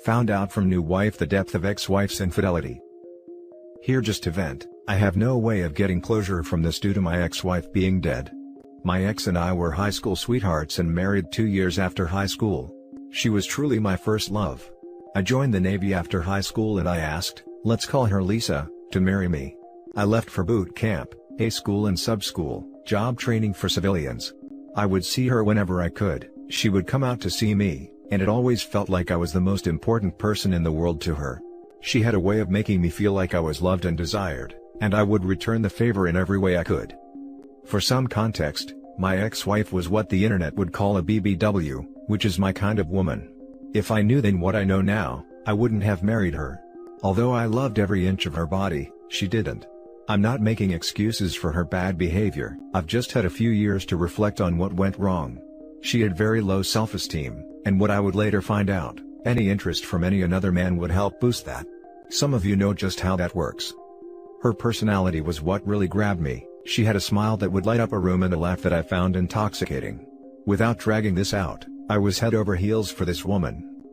Found out from new wife the depth of ex-wife's infidelity. Here just to vent, I have no way of getting closure from this due to my ex-wife being dead. My ex and I were high school sweethearts and married 2 years after high school. She was truly my first love. I joined the Navy after high school and I asked, let's call her Lisa, to marry me. I left for boot camp, A school and sub-school, job training for civilians. I would see her whenever I could, she would come out to see me, and it always felt like I was the most important person in the world to her. She had a way of making me feel like I was loved and desired, and I would return the favor in every way I could. For some context, my ex-wife was what the internet would call a BBW, which is my kind of woman. If I knew then what I know now, I wouldn't have married her. Although I loved every inch of her body, she didn't. I'm not making excuses for her bad behavior, I've just had a few years to reflect on what went wrong. She had very low self-esteem, and what I would later find out, any interest from any another man would help boost that. Some of you know just how that works. Her personality was what really grabbed me. She had a smile that would light up a room and a laugh that I found intoxicating. Without dragging this out, I was head over heels for this woman.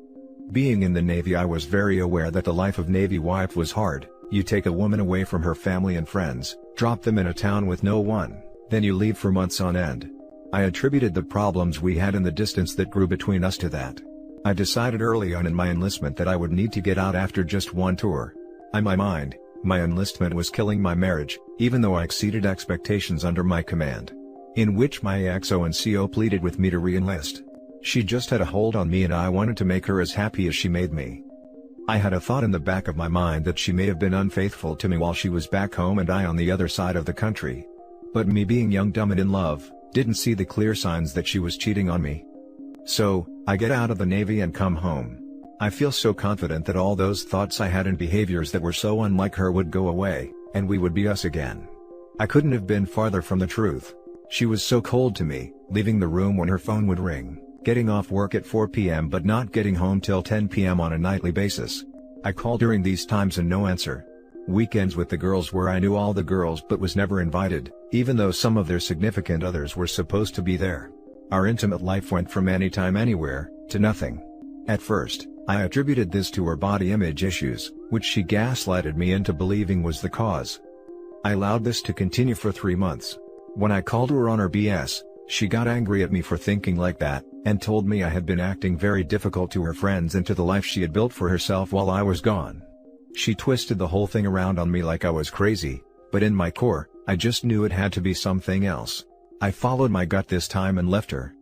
Being in the Navy, I was very aware that the life of Navy wife was hard. You take a woman away from her family and friends, drop them in a town with no one, then you leave for months on end. I attributed the problems we had and the distance that grew between us to that. I decided early on in my enlistment that I would need to get out after just one tour. In my mind, my enlistment was killing my marriage, even though I exceeded expectations under my command. In which my XO and CO pleaded with me to re-enlist. She just had a hold on me and I wanted to make her as happy as she made me. I had a thought in the back of my mind that she may have been unfaithful to me while she was back home and I on the other side of the country. But me being young, dumb and in love, didn't see the clear signs that she was cheating on me. So, I get out of the Navy and come home. I feel so confident that all those thoughts I had and behaviors that were so unlike her would go away, and we would be us again. I couldn't have been farther from the truth. She was so cold to me, leaving the room when her phone would ring, getting off work at 4 p.m. but not getting home till 10 p.m. on a nightly basis. I called during these times and no answer. Weekends with the girls where I knew all the girls but was never invited, even though some of their significant others were supposed to be there. Our intimate life went from anytime anywhere, to nothing. At first, I attributed this to her body image issues, which she gaslighted me into believing was the cause. I allowed this to continue for 3 months. When I called her on her BS, she got angry at me for thinking like that, and told me I had been acting very difficult to her friends and to the life she had built for herself while I was gone. She twisted the whole thing around on me like I was crazy, but in my core, I just knew it had to be something else. I followed my gut this time and left her.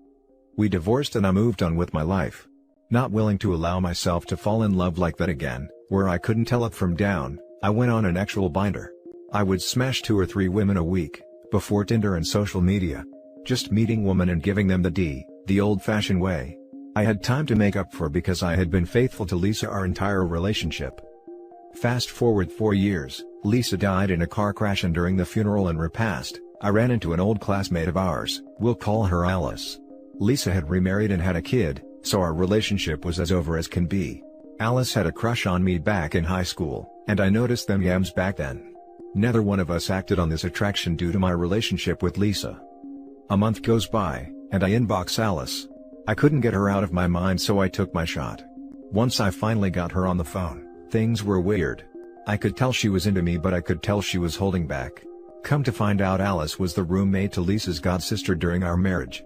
We divorced and I moved on with my life. Not willing to allow myself to fall in love like that again, where I couldn't tell up from down, I went on an actual binder. I would smash 2 or 3 women a week, before Tinder and social media. Just meeting women and giving them the D, the old-fashioned way. I had time to make up for because I had been faithful to Lisa our entire relationship. Fast forward 4 years, Lisa died in a car crash and during the funeral and repast, I ran into an old classmate of ours, we'll call her Alice. Lisa had remarried and had a kid, so our relationship was as over as can be. Alice had a crush on me back in high school, and I noticed them yams back then. Neither one of us acted on this attraction due to my relationship with Lisa. A month goes by, and I inbox Alice. I couldn't get her out of my mind so I took my shot. Once I finally got her on the phone, things were weird. I could tell she was into me but I could tell she was holding back. Come to find out Alice was the roommate to Lisa's godsister during our marriage.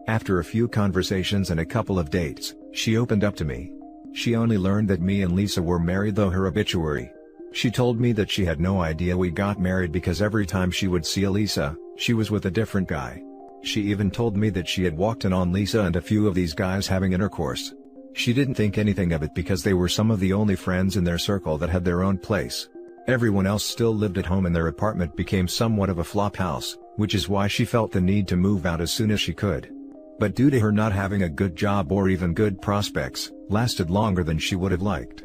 After a few conversations and a couple of dates, she opened up to me. She only learned that me and Lisa were married through her obituary. She told me that she had no idea we got married because every time she would see Lisa, she was with a different guy. She even told me that she had walked in on Lisa and a few of these guys having intercourse. She didn't think anything of it because they were some of the only friends in their circle that had their own place. Everyone else still lived at home and their apartment became somewhat of a flop house, which is why she felt the need to move out as soon as she could. But due to her not having a good job or even good prospects, lasted longer than she would have liked.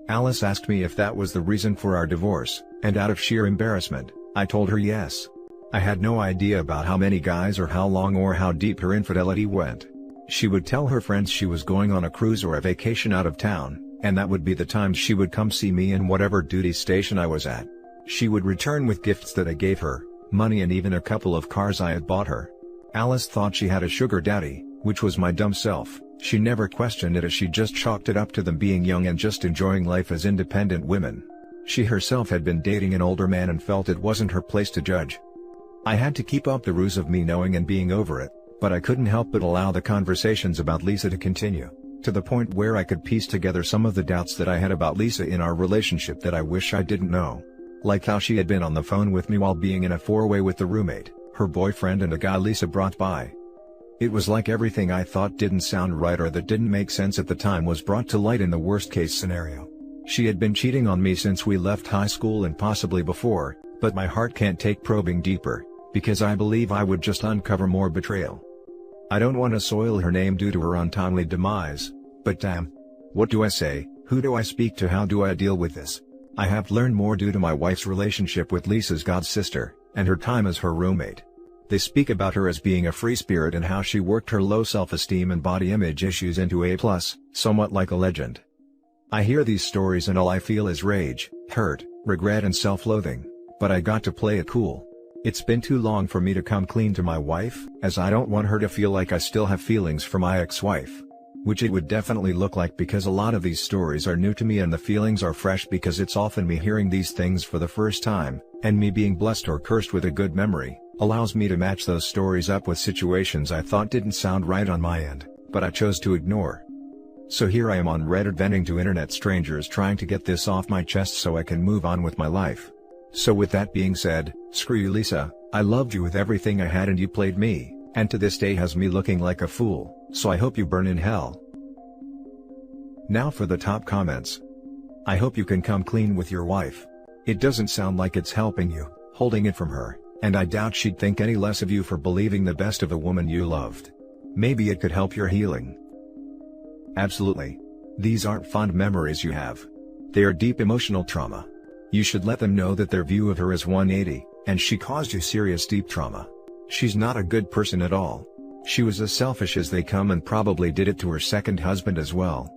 Alice asked me if that was the reason for our divorce, and out of sheer embarrassment, I told her yes. I had no idea about how many guys or how long or how deep her infidelity went. She would tell her friends she was going on a cruise or a vacation out of town, and that would be the times she would come see me in whatever duty station I was at. She would return with gifts that I gave her, money and even a couple of cars I had bought her. Alice thought she had a sugar daddy, which was my dumb self, She never questioned it as she just chalked it up to them being young and just enjoying life as independent women. She herself had been dating an older man and felt it wasn't her place to judge. I had to keep up the ruse of me knowing and being over it, but I couldn't help but allow the conversations about Lisa to continue, to the point where I could piece together some of the doubts that I had about Lisa in our relationship that I wish I didn't know. Like how she had been on the phone with me while being in a four-way with the roommate, her boyfriend and a guy Lisa brought by. It was like everything I thought didn't sound right or that didn't make sense at the time was brought to light in the worst-case scenario. She had been cheating on me since we left high school and possibly before, but my heart can't take probing deeper, because I believe I would just uncover more betrayal. I don't want to soil her name due to her untimely demise, but damn. What do I say, who do I speak to, how do I deal with this? I have learned more due to my wife's relationship with Lisa's godsister, and her time as her roommate. They speak about her as being a free spirit and how she worked her low self-esteem and body image issues into A+, somewhat like a legend. I hear these stories and all I feel is rage, hurt, regret and self-loathing, but I got to play it cool. It's been too long for me to come clean to my wife, as I don't want her to feel like I still have feelings for my ex-wife. Which it would definitely look like, because a lot of these stories are new to me and the feelings are fresh because it's often me hearing these things for the first time, and me being blessed or cursed with a good memory, allows me to match those stories up with situations I thought didn't sound right on my end, but I chose to ignore. So here I am on Reddit venting to internet strangers trying to get this off my chest so I can move on with my life. So with that being said, screw you Lisa, I loved you with everything I had and you played me, and to this day has me looking like a fool, so I hope you burn in hell. Now for the top comments. I hope you can come clean with your wife. It doesn't sound like it's helping you, holding it from her, and I doubt she'd think any less of you for believing the best of a woman you loved. Maybe it could help your healing. Absolutely. These aren't fond memories you have. They are deep emotional trauma. You should let them know that their view of her is 180, and she caused you serious deep trauma. She's not a good person at all. She was as selfish as they come and probably did it to her second husband as well.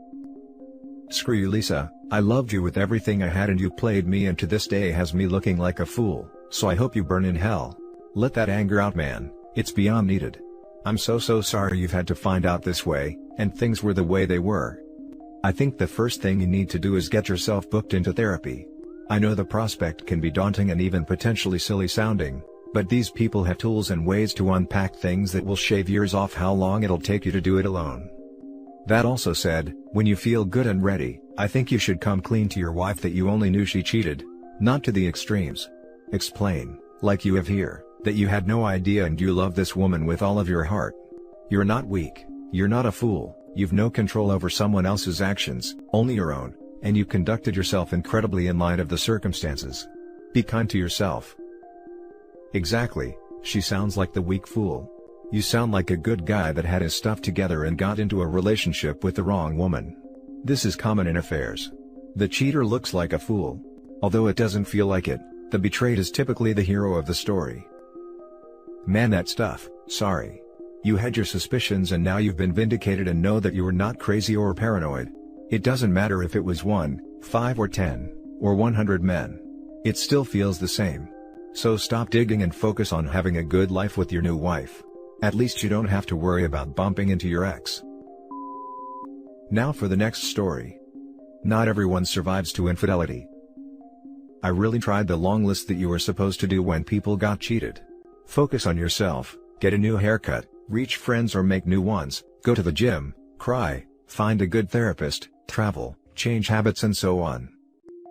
Screw you Lisa, I loved you with everything I had and you played me, and to this day has me looking like a fool, so I hope you burn in hell. Let that anger out, man, it's beyond needed. I'm so sorry you've had to find out this way, and things were the way they were. I think the first thing you need to do is get yourself booked into therapy. I know the prospect can be daunting and even potentially silly sounding, but these people have tools and ways to unpack things that will shave years off how long it'll take you to do it alone. That also said, when you feel good and ready, I think you should come clean to your wife that you only knew she cheated, not to the extremes. Explain, like you have here, that you had no idea and you love this woman with all of your heart. You're not weak, you're not a fool, you've no control over someone else's actions, only your own, and you conducted yourself incredibly in light of the circumstances. Be kind to yourself. Exactly, she sounds like the weak fool. You sound like a good guy that had his stuff together and got into a relationship with the wrong woman. This is common in affairs. The cheater looks like a fool. Although it doesn't feel like it, the betrayed is typically the hero of the story. Man, that stuff, sorry. You had your suspicions and now you've been vindicated, and know that you were not crazy or paranoid. It doesn't matter if it was 1, 5 or 10, or 100 men. It still feels the same. So stop digging and focus on having a good life with your new wife. At least you don't have to worry about bumping into your ex. Now for the next story. Not everyone survives to infidelity. I really tried the long list that you were supposed to do when people got cheated. Focus on yourself, get a new haircut, reach friends or make new ones, go to the gym, cry, find a good therapist, travel, change habits and so on.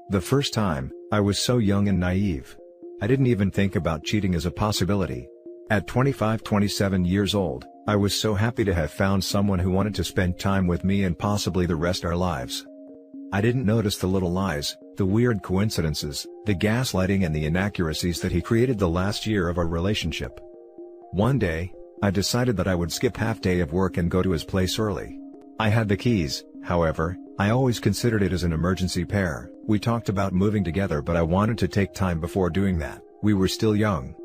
The first time, I was so young and naive. I didn't even think about cheating as a possibility. At 27 years old, I was so happy to have found someone who wanted to spend time with me and possibly the rest of our lives. I didn't notice the little lies, the weird coincidences, the gaslighting and the inaccuracies that he created the last year of our relationship. One day, I decided that I would skip half day of work and go to his place early. I had the keys, however, I always considered it as an emergency pair. We talked about moving together, but I wanted to take time before doing that. We were still young.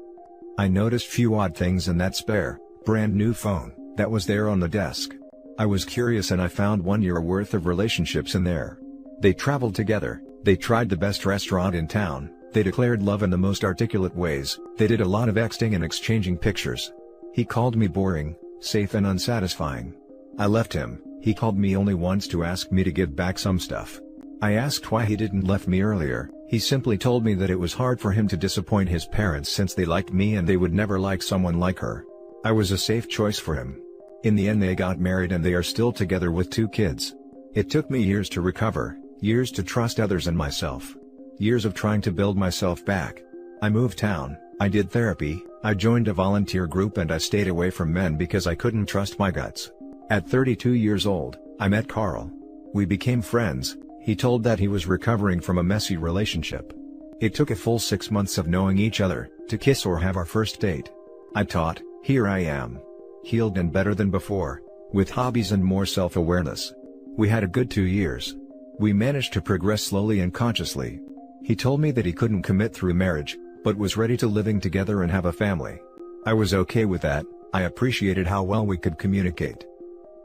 I noticed few odd things in that spare, brand new phone that was there on the desk. I was curious and I found 1 year worth of relationships in there. They traveled together, they tried the best restaurant in town, they declared love in the most articulate ways, they did a lot of texting and exchanging pictures. He called me boring, safe and unsatisfying. I left him, He called me only once to ask me to give back some stuff. I asked why he didn't left me earlier. He simply told me that it was hard for him to disappoint his parents since they liked me and they would never like someone like her. I was a safe choice for him. In the end they got married and they are still together with 2 kids. It took me years to recover, years to trust others and myself. Years of trying to build myself back. I moved town, I did therapy, I joined a volunteer group and I stayed away from men because I couldn't trust my guts. At 32 years old, I met Carl. We became friends. He told that he was recovering from a messy relationship. It took a full 6 months of knowing each other, to kiss or have our first date. I taught, here I am. Healed and better than before, with hobbies and more self-awareness. We had a good 2 years. We managed to progress slowly and consciously. He told me that he couldn't commit through marriage, but was ready to living together and have a family. I was okay with that. I appreciated how well we could communicate.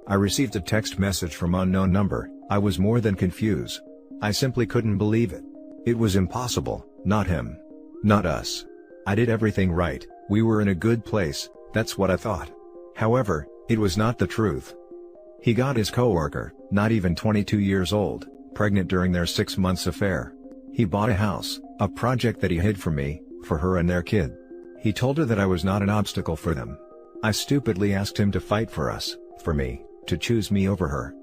I received a text message from unknown number. I was more than confused. I simply couldn't believe it. It was impossible, not him. Not us. I did everything right, we were in a good place, that's what I thought. However, it was not the truth. He got his coworker, not even 22 years old, pregnant during their 6 months affair. He bought a house, a project that he hid from me, for her and their kid. He told her that I was not an obstacle for them. I stupidly asked him to fight for us, for me, to choose me over her.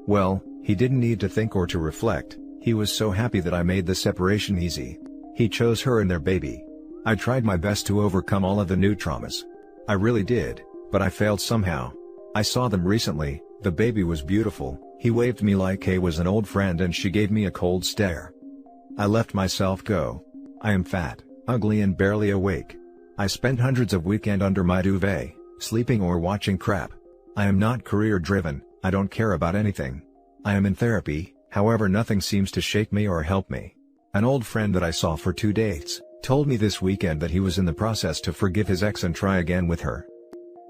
Well, he didn't need to think or to reflect, he was so happy that I made the separation easy. He chose her and their baby. I tried my best to overcome all of the new traumas. I really did, but I failed somehow. I saw them recently, the baby was beautiful, he waved me like he was an old friend and she gave me a cold stare. I let myself go. I am fat, ugly and barely awake. I spend hundreds of weekends under my duvet, sleeping or watching crap. I am not career driven, I don't care about anything. I am in therapy, however nothing seems to shake me or help me. An old friend that I saw for 2 dates, told me this weekend that he was in the process to forgive his ex and try again with her.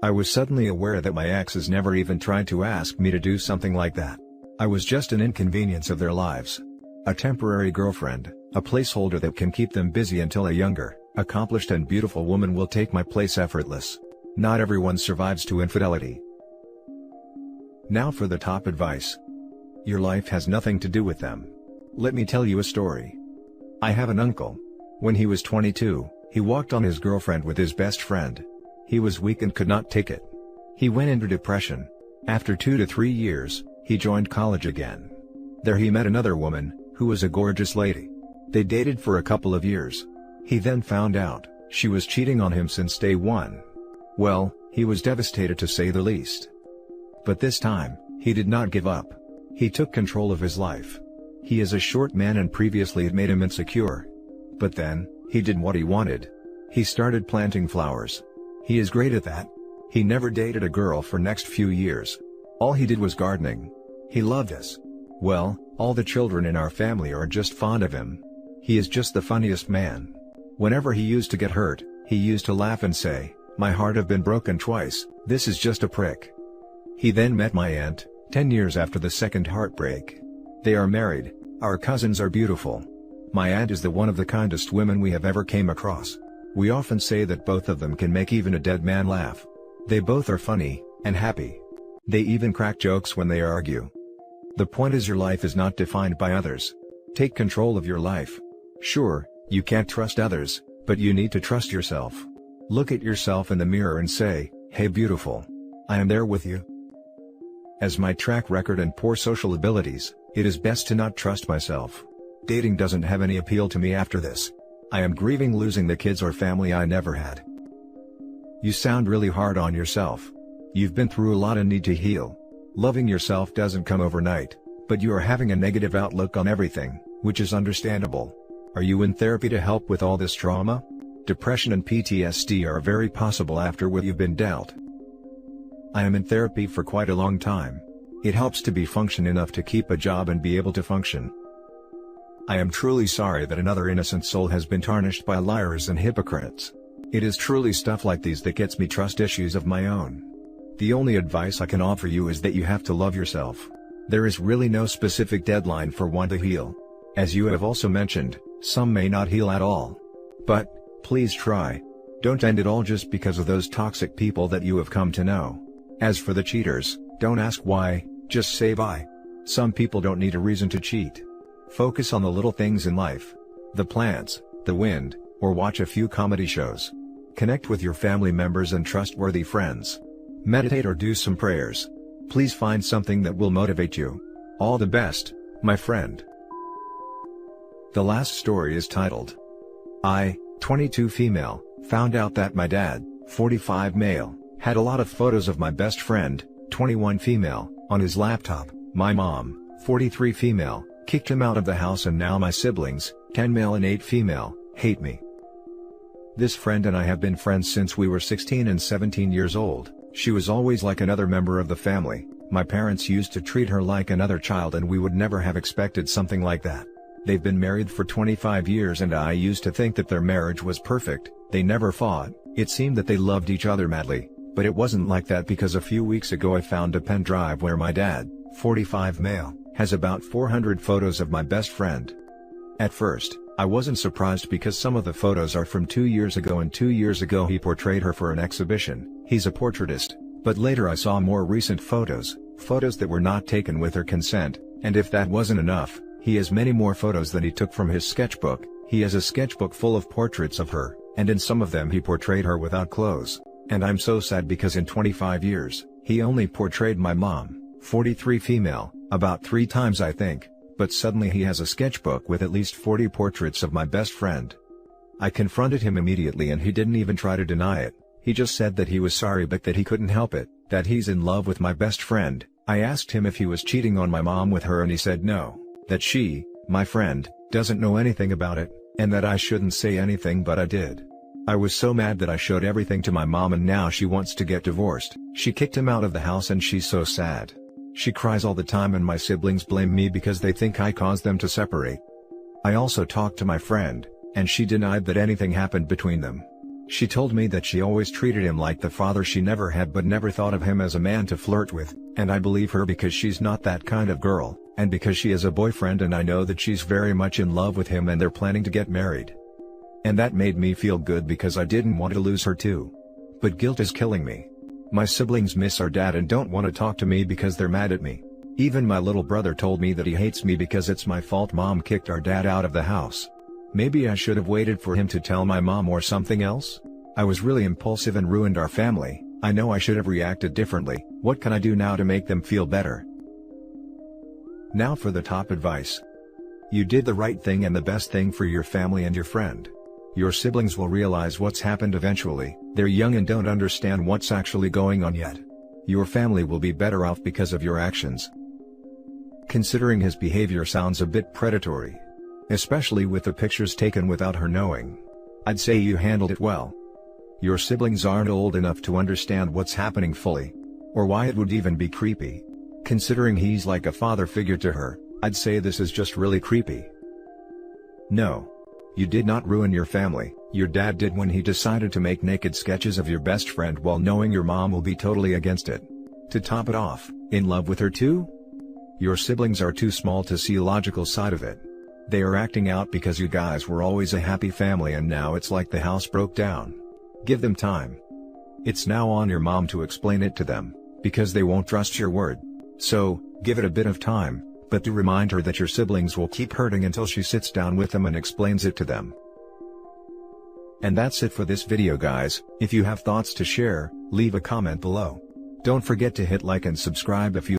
I was suddenly aware that my ex has never even tried to ask me to do something like that. I was just an inconvenience of their lives. A temporary girlfriend, a placeholder that can keep them busy until a younger, accomplished and beautiful woman will take my place effortless. Not everyone survives to infidelity. Now for the top advice. Your life has nothing to do with them. Let me tell you a story. I have an uncle. When he was 22, he walked on his girlfriend with his best friend. He was weak and could not take it. He went into depression. After 2 to 3 years, he joined college again. There he met another woman, who was a gorgeous lady. They dated for a couple of years. He then found out, she was cheating on him since day one. Well, he was devastated to say the least. But this time, he did not give up. He took control of his life. He is a short man and previously it made him insecure. But then, he did what he wanted. He started planting flowers. He is great at that. He never dated a girl for next few years. All he did was gardening. He loved us. Well, all the children in our family are just fond of him. He is just the funniest man. Whenever he used to get hurt, he used to laugh and say, "My heart have been broken twice, this is just a prick." He then met my aunt, 10 years after the second heartbreak. They are married, our cousins are beautiful. My aunt is the one of the kindest women we have ever came across. We often say that both of them can make even a dead man laugh. They both are funny, and happy. They even crack jokes when they argue. The point is your life is not defined by others. Take control of your life. Sure, you can't trust others, but you need to trust yourself. Look at yourself in the mirror and say, "Hey beautiful. I am there with you." As my track record and poor social abilities, it is best to not trust myself. Dating doesn't have any appeal to me after this. I am grieving losing the kids or family I never had. You sound really hard on yourself. You've been through a lot and need to heal. Loving yourself doesn't come overnight, but you are having a negative outlook on everything, which is understandable. Are you in therapy to help with all this trauma? Depression and PTSD are very possible after what you've been dealt. I am in therapy for quite a long time. It helps to be function enough to keep a job and be able to function. I am truly sorry that another innocent soul has been tarnished by liars and hypocrites. It is truly stuff like these that gets me trust issues of my own. The only advice I can offer you is that you have to love yourself. There is really no specific deadline for one to heal. As you have also mentioned, some may not heal at all. But, please try. Don't end it all just because of those toxic people that you have come to know. As for the cheaters, don't ask why, Just say bye. Some people don't need a reason to cheat. Focus on the little things in life. The plants, the wind, or watch a few comedy shows. Connect with your family members and trustworthy friends. Meditate or do some prayers. Please find something that will motivate you. All the best, my friend. The last story is titled, I, 22 female, found out that my dad, 45 male, had a lot of photos of my best friend, 21 female, on his laptop. My mom, 43 female, kicked him out of the house, and now my siblings, 10 male and 8 female, hate me. This friend and I have been friends since we were 16 and 17 years old. She was always like another member of the family. My parents used to treat her like another child, and we would never have expected something like that. They've been married for 25 years and I used to think that their marriage was perfect. They never fought. It seemed that they loved each other madly, but it wasn't like that, because a few weeks ago I found a pen drive where my dad, 45 male, has about 400 photos of my best friend. At first, I wasn't surprised because some of the photos are from 2 years ago, and 2 years ago he portrayed her for an exhibition. He's a portraitist. But later I saw more recent photos that were not taken with her consent, and if that wasn't enough, he has many more photos than he took from his sketchbook. He has a sketchbook full of portraits of her, and in some of them he portrayed her without clothes. And I'm so sad because in 25 years, he only portrayed my mom, 43 female, about 3 times I think, but suddenly he has a sketchbook with at least 40 portraits of my best friend. I confronted him immediately and he didn't even try to deny it. He just said that he was sorry but that he couldn't help it, that he's in love with my best friend. I asked him if he was cheating on my mom with her and he said no, that she, my friend, doesn't know anything about it, and that I shouldn't say anything, but I did. I was so mad that I showed everything to my mom, and now she wants to get divorced. She kicked him out of the house and she's so sad. She cries all the time and my siblings blame me because they think I caused them to separate. I also talked to my friend, and she denied that anything happened between them. She told me that she always treated him like the father she never had, but never thought of him as a man to flirt with, and I believe her because she's not that kind of girl, and because she has a boyfriend, and I know that she's very much in love with him and they're planning to get married. And that made me feel good because I didn't want to lose her too. But guilt is killing me. My siblings miss our dad and don't want to talk to me because they're mad at me. Even my little brother told me that he hates me because it's my fault mom kicked our dad out of the house. Maybe I should have waited for him to tell my mom or something else? I was really impulsive and ruined our family. I know I should have reacted differently. What can I do now to make them feel better? Now for the top advice. You did the right thing and the best thing for your family and your friend. Your siblings will realize what's happened eventually. They're young and don't understand what's actually going on yet. Your family will be better off because of your actions. Considering his behavior sounds a bit predatory, especially with the pictures taken without her knowing. I'd say you handled it well. Your siblings aren't old enough to understand what's happening fully, or why it would even be creepy. Considering he's like a father figure to her, I'd say this is just really creepy. No. You did not ruin your family. Your dad did when he decided to make naked sketches of your best friend while knowing your mom will be totally against it. To top it off, in love with her too? Your siblings are too small to see the logical side of it. They are acting out because you guys were always a happy family and now it's like the house broke down. Give them time. It's now on your mom to explain it to them, because they won't trust your word. So, give it a bit of time, but do remind her that your siblings will keep hurting until she sits down with them and explains it to them. And that's it for this video guys. If you have thoughts to share, leave a comment below. Don't forget to hit like and subscribe if you